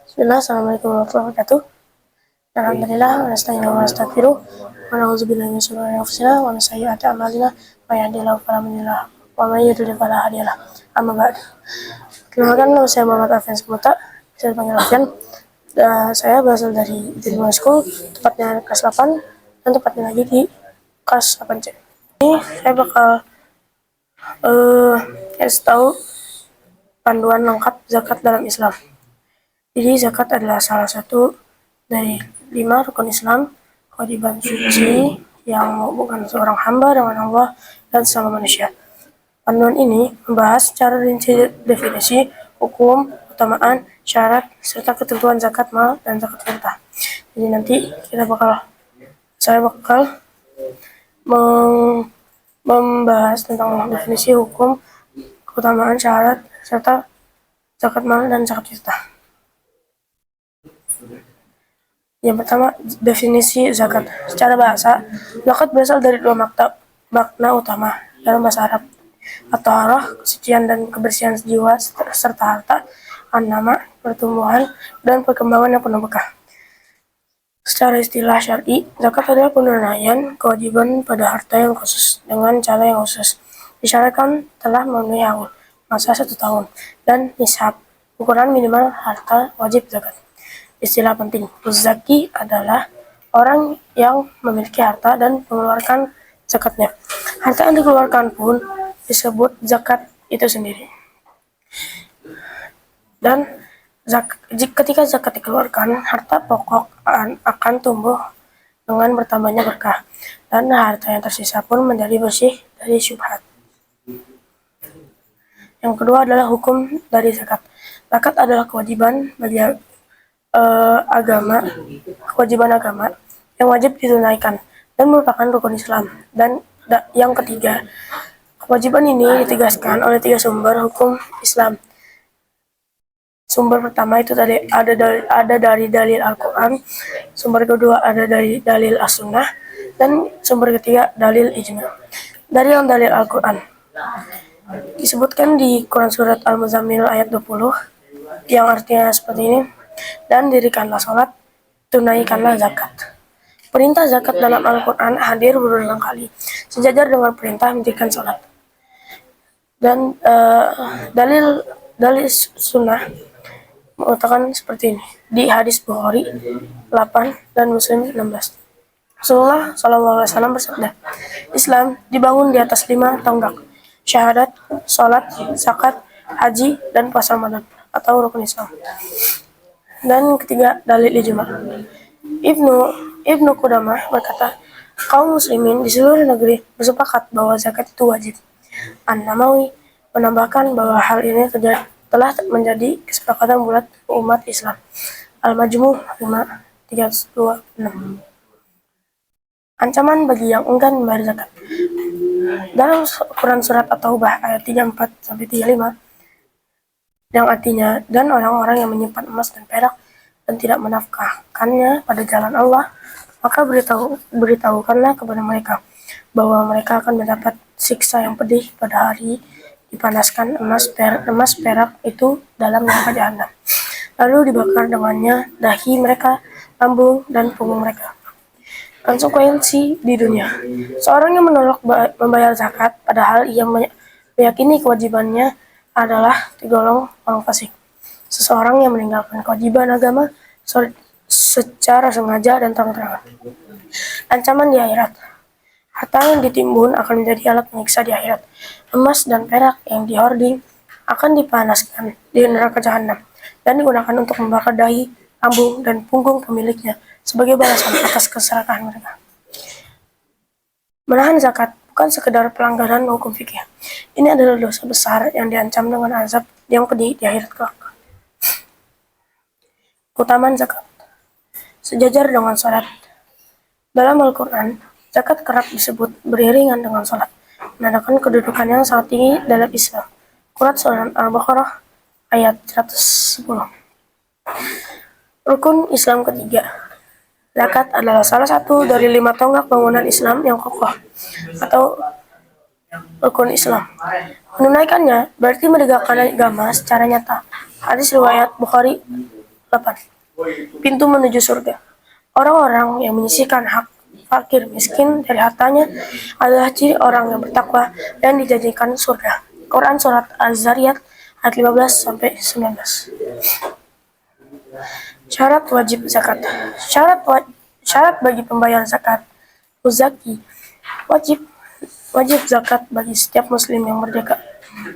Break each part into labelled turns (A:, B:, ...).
A: Bismillah, assalamualaikum warahmatullahi wabarakatuh. Alhamdulillah, wa nasta'inu wa nastaghfiruh, wa na'udzubillahi min shururi anfusina wa min sayyiati a'malina, may yahdihillahu fala mudilla lahu wa may yudlil fala hadiya lahu. Amma ba'du. Perkenalkan, nama saya Muhammad Alfian Saputra, bisa dipanggil Alfian. Saya berasal dari Junior School, tepatnya kelas 8 dan tepatnya lagi di kelas 8C. Ini saya bakal kasih tahu panduan lengkap zakat dalam Islam. Jadi zakat adalah salah satu dari 5 rukun Islam, kewajiban suci yang menghubungkan seorang hamba dengan Allah dan sesama manusia. Panduan ini membahas secara rinci definisi, hukum, keutamaan, syarat, serta ketentuan zakat mal dan zakat fitrah. Jadi nanti saya bakal membahas tentang definisi, hukum, keutamaan, syarat, serta zakat mal dan zakat fitrah. Yang pertama, definisi zakat. Secara bahasa, zakat berasal dari dua makna utama dalam bahasa Arab. At-taharah, kesucian dan kebersihan jiwa serta harta, an-nama, pertumbuhan dan perkembangan yang penuh berkah. Secara istilah syar'i, zakat adalah penunaian kewajiban pada harta yang khusus dengan cara yang khusus. Disyaratkan telah memenuhi haul, masa 1 tahun, dan nishab, ukuran minimal harta wajib zakat. Istilah penting, muzaki adalah orang yang memiliki harta dan mengeluarkan zakatnya. Harta yang dikeluarkan pun disebut zakat itu sendiri. Dan ketika zakat dikeluarkan, harta pokok akan tumbuh dengan bertambahnya berkah, dan harta yang tersisa pun menjadi bersih dari syubhat. Yang kedua adalah hukum dari zakat. Zakat adalah kewajiban bagi kewajiban agama yang wajib ditunaikan dan merupakan rukun Islam. Dan yang ketiga, kewajiban ini ditegaskan oleh 3 sumber hukum Islam. Sumber pertama itu tadi ada dari dalil Al-Quran, sumber kedua ada dari dalil As-Sunnah, dan sumber ketiga dalil Ijma. Dari yang dalil Al-Quran disebutkan di Quran surat Al-Muzammil ayat 20 yang artinya seperti ini: dan dirikanlah sholat, tunaikanlah zakat. Perintah zakat dalam Al-Quran hadir berulang kali, sejajar dengan perintah mendirikan sholat. Dan dalil sunnah mengatakan seperti ini di hadis Bukhari 8 dan Muslim 16. Rasulullah SAW bersabda, Islam dibangun di atas 5 tonggak: syahadat, sholat, zakat, haji, dan puasa Ramadan atau rukun Islam. Dan ketiga, dalil ijma. Ibnu Qudamah berkata, kaum muslimin di seluruh negeri bersepakat bahwa zakat itu wajib. An-Namawi menambahkan bahwa hal ini telah menjadi kesepakatan bulat umat Islam. Al-Majmu' 5/326. Ancaman bagi yang enggan membayar zakat. Dalam Quran surat At-Taubah ayat 34-35, yang artinya, dan orang-orang yang menyimpan emas dan perak dan tidak menafkahkannya pada jalan Allah, maka beritahukanlah kepada mereka bahwa mereka akan mendapat siksa yang pedih pada hari dipanaskan emas perak itu dalam neraka jahanam, lalu dibakar dengannya dahi mereka, lambung, dan punggung mereka. Konsekuensi di dunia: seorang yang menolak membayar zakat padahal ia meyakini kewajibannya adalah tergolong orang fasik. Seseorang yang meninggalkan kewajiban agama secara sengaja dan terang-terangan. Ancaman di akhirat: harta yang ditimbun akan menjadi alat menyiksa di akhirat. Emas dan perak yang dihording akan dipanaskan di neraka jahanam dan digunakan untuk membakar dahi, lambung, dan punggung pemiliknya sebagai balasan atas keserakahan mereka. Menahan zakat bukan sekedar pelanggaran hukum fikih. Ini adalah dosa besar yang diancam dengan azab yang pedih di akhirat kelak. Keutamaan zakat sejajar dengan sholat. Dalam Al-Quran, zakat kerap disebut beriringan dengan sholat, menandakan kedudukan yang sangat tinggi dalam Islam. Quran surat Al-Baqarah ayat 110. Rukun Islam ketiga. Zakat adalah salah satu dari 5 tonggak bangunan Islam yang kokoh atau rukun Islam. Menunaikannya berarti menegakkan agama secara nyata. Hadis riwayat Bukhari 8. Pintu menuju surga. Orang-orang yang menyisihkan hak fakir miskin dari hartanya adalah ciri orang yang bertakwa dan dijanjikan surga. Quran Surat Az-Zariyat ayat 15 sampai 19. Syarat wajib zakat. Syarat bagi pembayar zakat. Muzaki wajib zakat bagi setiap muslim yang merdeka.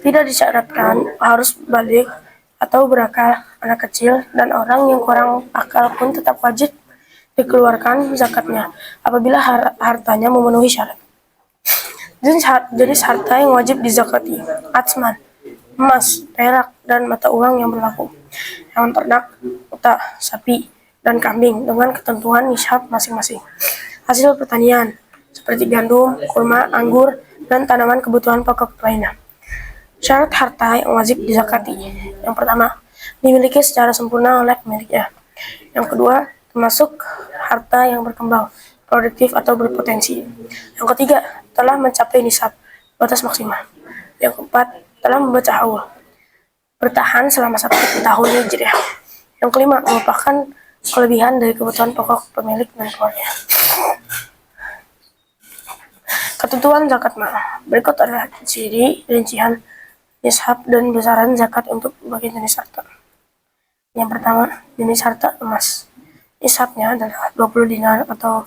A: Tidak disyaratkan harus balik atau berakal, anak kecil, dan orang yang kurang akal pun tetap wajib dikeluarkan zakatnya apabila hartanya memenuhi syarat. Jenis harta yang wajib dizakati: atsman, emas, perak, dan mata uang yang berlaku. Hewan ternak, unta, sapi, dan kambing dengan ketentuan nisab masing-masing. Hasil pertanian seperti gandum, kurma, anggur, dan tanaman kebutuhan pokok lainnya. Syarat harta yang wajib dizakati: yang pertama, dimiliki secara sempurna oleh pemiliknya. Yang kedua, termasuk harta yang berkembang, produktif atau berpotensi. Yang ketiga, telah mencapai nisab, batas maksimal. Yang keempat, telah membaca haul, bertahan selama 1 tahun hijriah. Yang kelima, merupakan kelebihan dari kebutuhan pokok pemilik dan keluarga. Ketentuan zakat mal. Berikut adalah ciri, rincian, nisab, dan besaran zakat untuk berbagai jenis harta. Yang pertama, jenis harta emas. Nisabnya adalah 20 dinar atau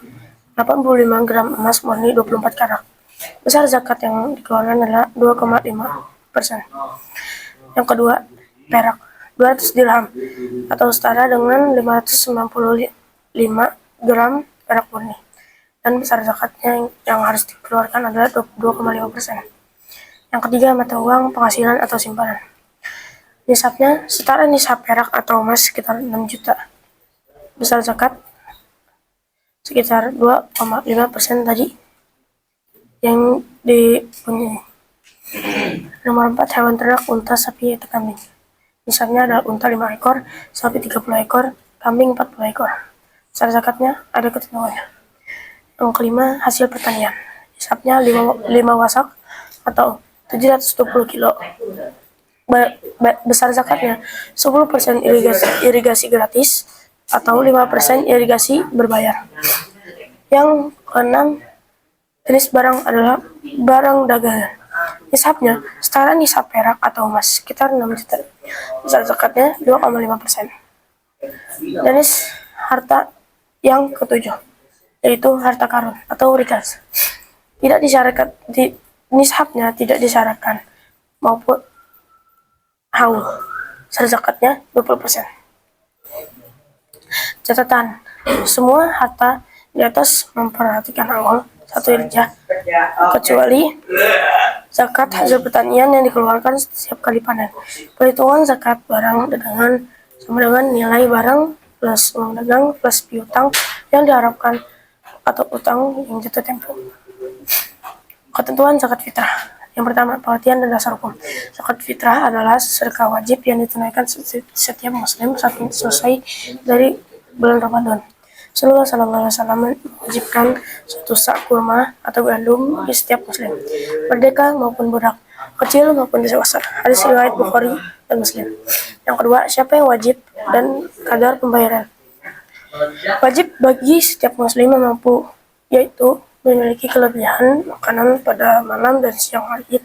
A: 85 gram emas murni 24 karat. Besar zakat yang dikeluarkan adalah 2,5%. Yang kedua, perak 200 dirham atau setara dengan 595 gram perak murni. Dan besar zakatnya yang harus dikeluarkan adalah 2,5%. Yang ketiga, mata uang, penghasilan atau simpanan. Nisabnya setara nisab perak atau emas sekitar 6 juta. Besar zakat sekitar 2,5% tadi yang dipunyai. Nomor 4, hewan ternak, unta, sapi, atau kambing. Nisabnya adalah unta 5 ekor, sapi 30 ekor, kambing 40 ekor. Besar zakatnya ada ketentuannya. Yang kelima, hasil pertanian. Nisabnya 5 wasak atau 720 kilo. Besar zakatnya 10% irigasi gratis atau 5% irigasi berbayar. Yang keenam, jenis barang adalah barang dagangan. Nisabnya setara nisab perak atau emas sekitar 6 juta. Besar zakatnya 2,5%. Jenis harta yang ketujuh yaitu harta karun atau rikas. Nisabnya tidak disyaratkan maupun haul. Besar zakatnya 20%. Catatan: semua harta di atas memperhatikan haul 1 hijjah, kecuali zakat hasil pertanian yang dikeluarkan setiap kali panen. Perhitungan zakat barang dagangan sama dengan nilai barang plus uang dagang plus piutang yang diharapkan atau utang yang jatuh tempo. Ketentuan zakat fitrah. Yang pertama, pengertian dan dasar hukum. Zakat fitrah adalah sedekah wajib yang ditunaikan setiap muslim saat selesai dari bulan Ramadan. Rasulullah SAW mewajibkan satu sak kurma atau gandum di setiap muslim, merdeka maupun budak, kecil maupun dewasa. Hadis riwayat Bukhari dan Muslim. Yang kedua, siapa yang wajib dan kadar pembayaran. Wajib bagi setiap muslim yang mampu, yaitu memiliki kelebihan makanan pada malam dan siang hari.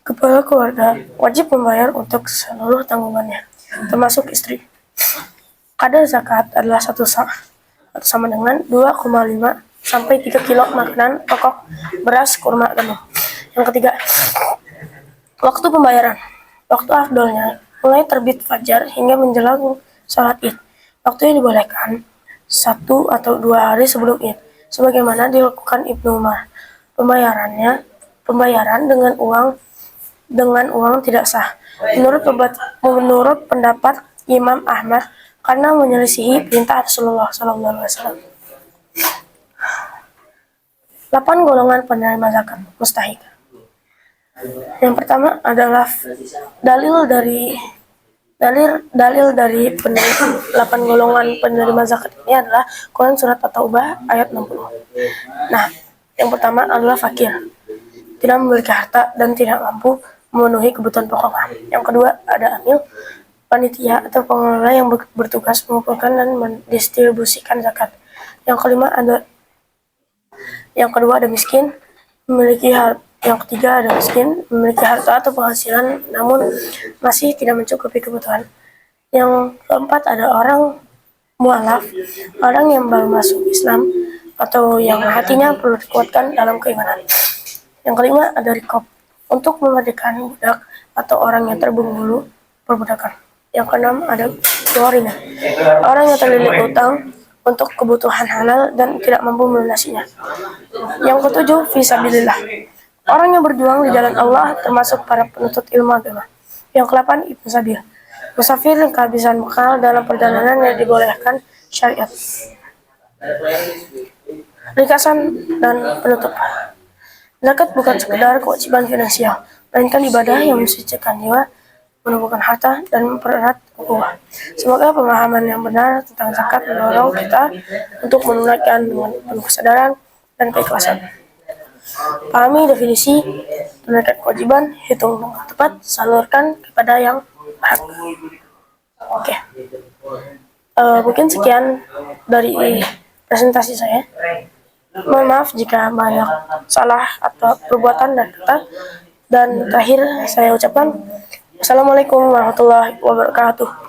A: Kepala keluarga wajib membayar untuk seluruh tanggungannya, termasuk istri. Kadar zakat adalah 1 sak atau sama dengan 2,5 sampai 3 kilo makanan pokok, beras, kurma, gandum. Yang ketiga, waktu pembayaran. Waktu afdolnya mulai terbit fajar hingga menjelang sholat Id. Waktu yang dibolehkan 1 atau 2 hari sebelum Id, sebagaimana dilakukan Ibnu Umar. Pembayaran dengan uang tidak sah menurut pendapat Imam Ahmad karena menyelisihi perintah Rasulullah SAW. 8 golongan penerima zakat mustahik. Yang pertama adalah dalil dari 8 golongan penerima zakat ini adalah Quran Surat At-Taubah ayat 60. Nah, yang pertama adalah fakir, tidak memiliki harta dan tidak mampu memenuhi kebutuhan pokok. Yang kedua ada amil, panitia atau pengelola yang bertugas mengumpulkan dan mendistribusikan zakat. Yang kedua ada miskin, yang ketiga ada miskin, memiliki harta atau penghasilan namun masih tidak mencukupi kebutuhan. Yang keempat ada orang mualaf, orang yang baru masuk Islam atau yang hatinya perlu dikuatkan dalam keimanan. Yang kelima ada rikop, untuk memerdekakan budak atau orang yang terbelenggu perbudakan. Yang keenam ada gharimah, orang yang terlilit utang untuk kebutuhan halal dan tidak mampu melunasinya. Yang ketujuh, fisabilillah, orang yang berjuang di jalan Allah termasuk para penuntut ilmu agama. Yang kedelapan, ibnu sabil, musafir yang kehabisan bekal dalam perjalanan yang dibolehkan syariat. Ringkasan dan penutup. Zakat bukan sekedar kewajiban finansial, melainkan ibadah yang mensucikan jiwa, menumbuhkan harta, dan mempererat ukhuwah. Semoga pemahaman yang benar tentang zakat mendorong kita untuk menunaikan dengan penuh kesadaran dan keikhlasan. Pahami definisi, tunaikan kewajiban, hitung dengan tepat, salurkan kepada yang berhak. Oke. Mungkin sekian dari presentasi saya. Mohon maaf jika banyak salah atau perbuatan dan kata. Dan terakhir saya ucapkan Assalamualaikum warahmatullahi wabarakatuh.